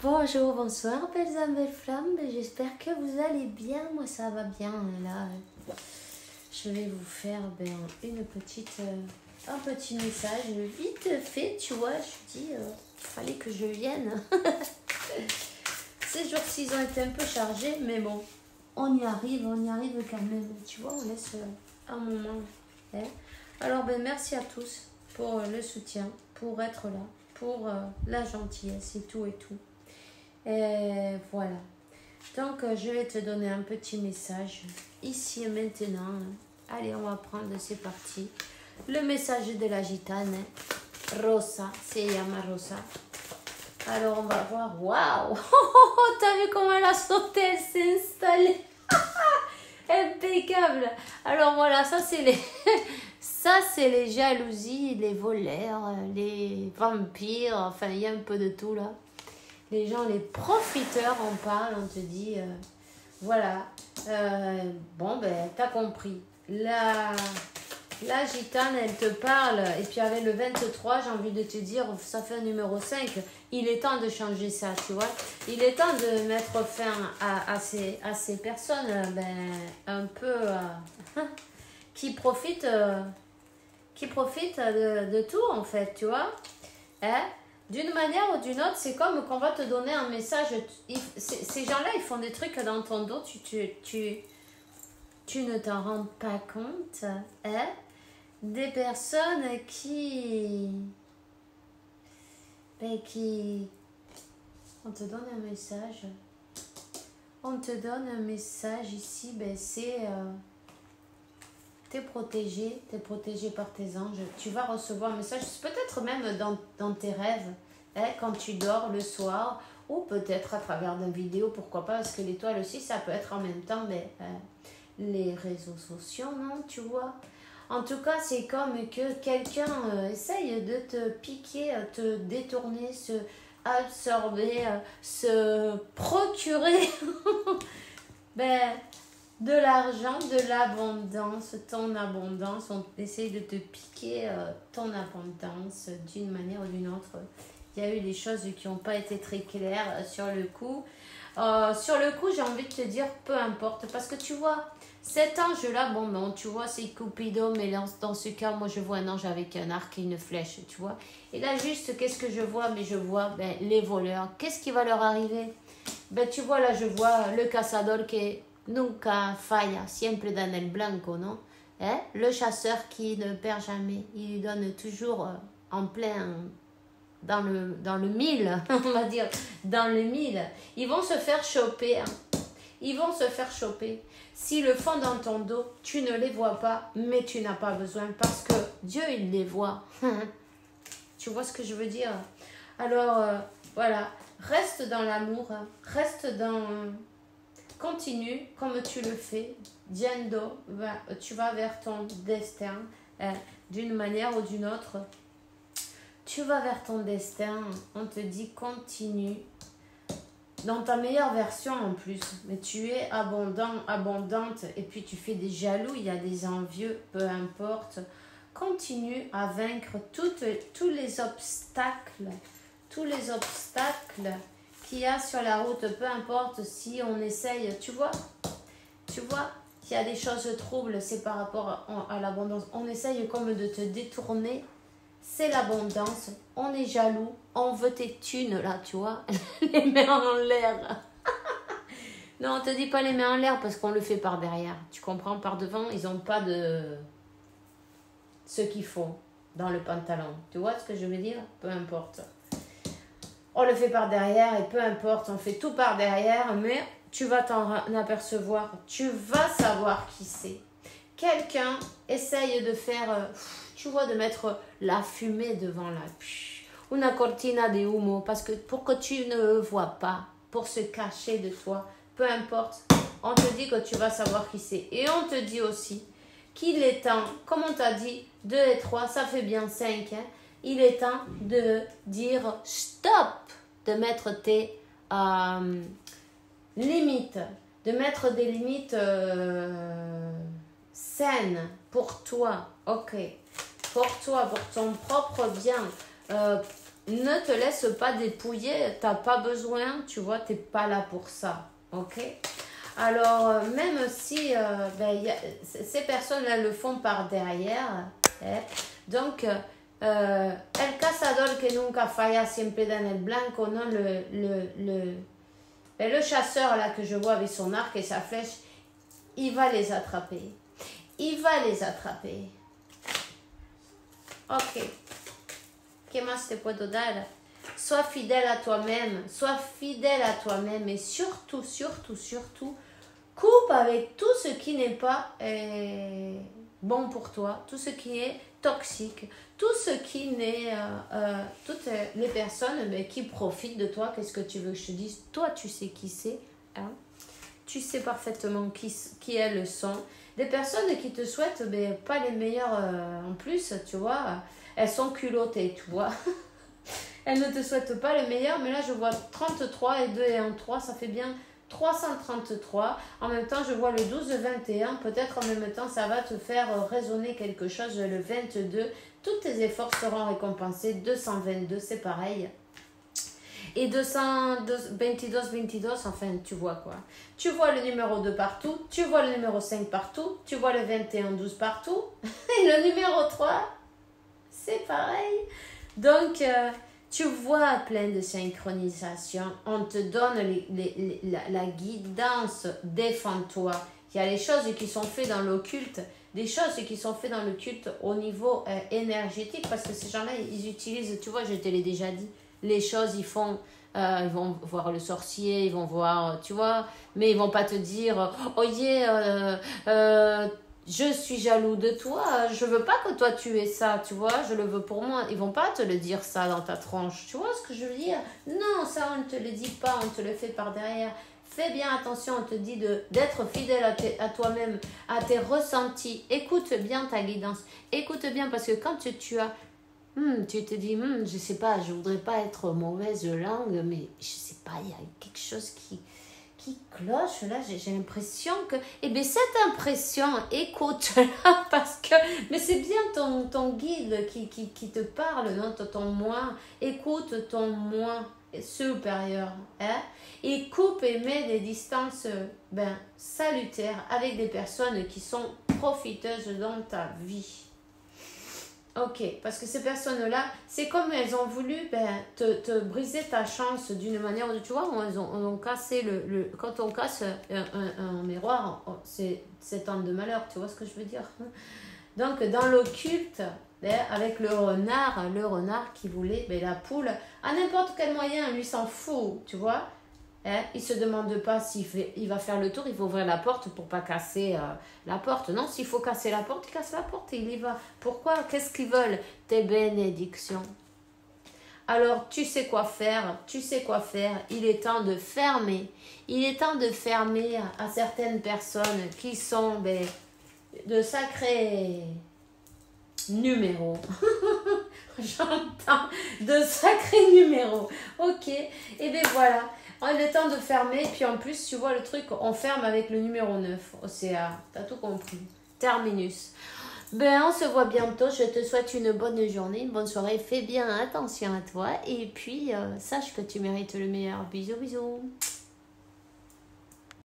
Bonjour, bonsoir, belles âmes, belles flammes. J'espère que vous allez bien. Moi, ça va bien. Là, je vais vous faire un petit message vite fait. Tu vois, je dis, il fallait que je vienne. Ces jours-ci, ils ont été un peu chargés, mais bon, on y arrive quand même. Tu vois, on laisse un moment. Hein. Alors, merci à tous pour le soutien, pour être là, pour la gentillesse et tout et tout. Et voilà. Donc, je vais te donner un petit message ici et maintenant. Allez, on va prendre, c'est parti. Le message de la gitane. Rosa, c'est Yama Rosa. Alors, on va voir. Waouh! T'as vu comment elle a sauté? Elle s'est installée. Impeccable. Alors, voilà, ça, c'est les... Ça, c'est les jalousies, les voleurs, les vampires. Enfin, il y a un peu de tout, là. Les gens, les profiteurs, on parle, on te dit, voilà, bon, t'as compris. La gitane, elle te parle, et puis avec le 23, j'ai envie de te dire, ça fait un numéro 5, il est temps de changer ça, tu vois. Il est temps de mettre fin à ces personnes, un peu, qui profitent de tout, en fait, tu vois. Hein? D'une manière ou d'une autre, c'est comme qu'on va te donner un message. Ces gens-là, ils font des trucs dans ton dos, tu ne t'en rends pas compte. Hein? Des personnes qui... On te donne un message. On te donne un message ici, c'est... T'es protégé par tes anges. Tu vas recevoir un message, peut-être même dans tes rêves, hein, quand tu dors le soir, ou peut-être à travers d'une vidéo, pourquoi pas, parce que l'étoile aussi, ça peut être en même temps, les réseaux sociaux, non, tu vois. En tout cas, c'est comme que quelqu'un essaye de te piquer, te détourner, se absorber, se procurer, de l'argent, de l'abondance, ton abondance. On essaye de te piquer ton abondance d'une manière ou d'une autre. Il y a eu des choses qui n'ont pas été très claires sur le coup. Sur le coup, j'ai envie de te dire, peu importe. Parce que tu vois, cet ange-là, tu vois, c'est Cupido, mais dans ce cas, moi, je vois un ange avec un arc et une flèche, tu vois. Et là, juste, qu'est-ce que je vois? Mais je vois les voleurs. Qu'est-ce qui va leur arriver? Tu vois, là, je vois le cazador qui est nunca falla, siempre dans el blanco, non? Hein? Le chasseur qui ne perd jamais, il donne toujours en plein dans le mille, on va dire, dans le mille. Ils vont se faire choper, hein. Ils vont se faire choper. S'ils le font dans ton dos, tu ne les vois pas, mais tu n'as pas besoin parce que Dieu, il les voit. Tu vois ce que je veux dire? Alors, voilà, reste dans l'amour, hein. Reste dans... Continue comme tu le fais. Diendo, tu vas vers ton destin d'une manière ou d'une autre. Tu vas vers ton destin. On te dit continue. Dans ta meilleure version en plus. Mais tu es abondant, abondante. Et puis tu fais des jaloux. Il y a des envieux. Peu importe. Continue à vaincre tous les obstacles. Tous les obstacles qu'il y a sur la route, peu importe si on essaye, tu vois qu'il y a des choses troubles, c'est par rapport à l'abondance. On essaye comme de te détourner, c'est l'abondance, on est jaloux, on veut tes thunes là, tu vois, les mains en l'air. Non, on te dit pas les mains en l'air parce qu'on le fait par derrière, tu comprends, par devant, ils n'ont pas de ce qu'il faut dans le pantalon, tu vois ce que je veux dire, peu importe. On le fait par derrière et peu importe, on fait tout par derrière, mais tu vas t'en apercevoir, tu vas savoir qui c'est. Quelqu'un essaye de faire, tu vois, de mettre la fumée devant la... Una cortina de humo, parce que pour que tu ne vois pas, pour se cacher de toi, peu importe, on te dit que tu vas savoir qui c'est. Et on te dit aussi qu'il est temps, comme on t'a dit, 2 et 3, ça fait bien 5, hein. Il est temps de dire stop, de mettre tes limites, de mettre des limites saines pour toi, ok, pour toi, pour ton propre bien, ne te laisse pas dépouiller, t'as pas besoin, tu vois, t'es pas là pour ça, ok? Alors, même si ces personnes-là le font par derrière, donc, el cazador que nunca falla siempre da en el blanco, non, le chasseur là que je vois avec son arc et sa flèche, il va les attraper. Il va les attraper. Ok. ¿Qué más te puedo dar? Sois fidèle à toi-même. Sois fidèle à toi-même. Et surtout, surtout, surtout, coupe avec tout ce qui n'est pas bon pour toi. Tout ce qui est toxique. Tout ce qui n'est... toutes les personnes qui profitent de toi. Qu'est-ce que tu veux que je te dise? Toi, tu sais qui c'est. Hein? Tu sais parfaitement qui elles sont. Des personnes qui te souhaitent pas les meilleures en plus, tu vois. Elles sont culottées, tu vois. Elles ne te souhaitent pas le meilleur, mais là je vois 33 et 2 et 1, 3, ça fait bien 333. En même temps, je vois le 12, 21. Peut-être en même temps, ça va te faire résonner quelque chose, le 22. Tous tes efforts seront récompensés. 222, c'est pareil. Et 222, enfin, tu vois quoi. Tu vois le numéro 2 partout, tu vois le numéro 5 partout, tu vois le 21, 12 partout. Et le numéro 3, c'est pareil. Donc, tu vois plein de synchronisation. On te donne la guidance. Défends-toi. Il y a les choses qui sont faites dans l'occulte. Des choses qui sont faites dans le culte au niveau énergétique. Parce que ces gens-là, ils utilisent, tu vois, je te l'ai déjà dit, les choses, ils font... ils vont voir le sorcier, ils vont voir, tu vois, mais ils vont pas te dire, oh yeah, je suis jaloux de toi, je veux pas que toi tu aies ça, tu vois, je le veux pour moi. Ils vont pas te le dire ça dans ta tronche, tu vois ce que je veux dire? Non, ça on ne te le dit pas, on te le fait par derrière. Fais bien attention, on te dit d'être fidèle à toi-même, à tes ressentis. Écoute bien ta guidance, écoute bien parce que quand tu as tu te dis, je sais pas, je voudrais pas être mauvaise langue, mais je sais pas, il y a quelque chose qui cloche là, j'ai l'impression que... Eh bien, cette impression, écoute-la parce que... Mais c'est bien ton guide qui te parle, non? Ton moi. Écoute ton moi supérieur. Hein? Et coupe et met des distances salutaires avec des personnes qui sont profiteuses dans ta vie. Ok, parce que ces personnes-là, c'est comme elles ont voulu te briser ta chance d'une manière où, tu vois, elles ont cassé quand on casse un miroir, c'est temps de malheur, tu vois ce que je veux dire? Donc, dans l'occulte, avec le renard qui voulait la poule, à n'importe quel moyen, lui s'en fout, tu vois? Il se demande pas il va faire le tour, il faut ouvrir la porte pour pas casser la porte. Non, s'il faut casser la porte, il casse la porte et il y va. Pourquoi? Qu'est-ce qu'ils veulent? Tes bénédictions. Alors, tu sais quoi faire, il est temps de fermer. Il est temps de fermer à certaines personnes qui sont de sacrés numéros. J'entends de sacrés numéros. Ok, et bien voilà. Il est temps de fermer, puis en plus, tu vois le truc, on ferme avec le numéro 9, OCA. T'as tout compris. Terminus. On se voit bientôt. Je te souhaite une bonne journée, une bonne soirée. Fais bien attention à toi. Et puis, sache que tu mérites le meilleur. Bisous, bisous.